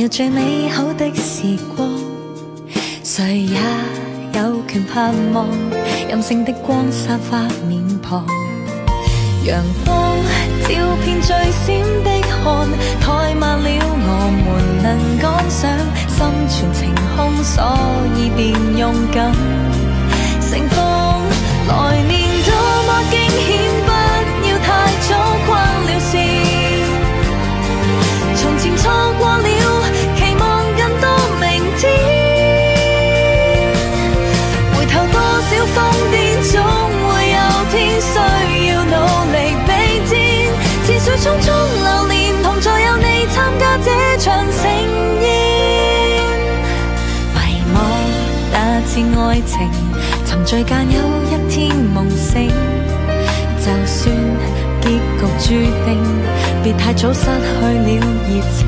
了最美好的時光，誰也有權盼望任性的光灑發面龐，陽光照遍最閃的汗，怠慢了我們能趕上，心存晴空，所以便勇敢盛放。來年多麼驚險，不要太早關了線，從前錯過了，期望更多明天，回頭多少瘋癲，總會有天需要努力比戰，似水匆匆流連，同在有你參加這場盛宴，遺忘那次愛情，沉醉間有一天夢醒，就算結局注定，別太早失去了熱情，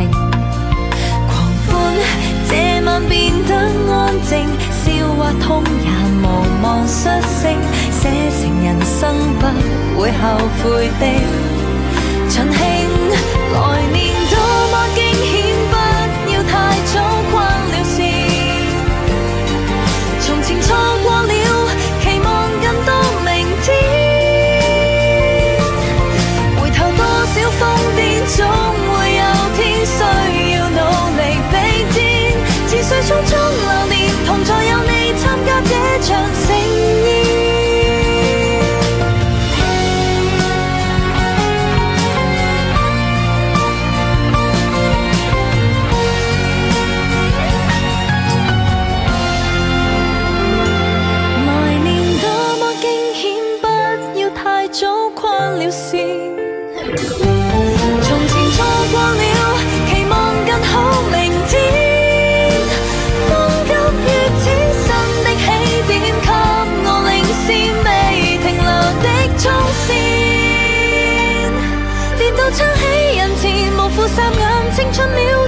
狂歡這晚變得安靜，笑或痛也無望失聲，寫成人生不會後悔的盡興。來年多麼驚險，不要太早關了線，從前錯過了，期望更多明天，回頭多少瘋癲，總會有天需要努力比戰，似水匆匆流連，同在有你參加這場盛宴。撐起人前，無負霎眼青春了。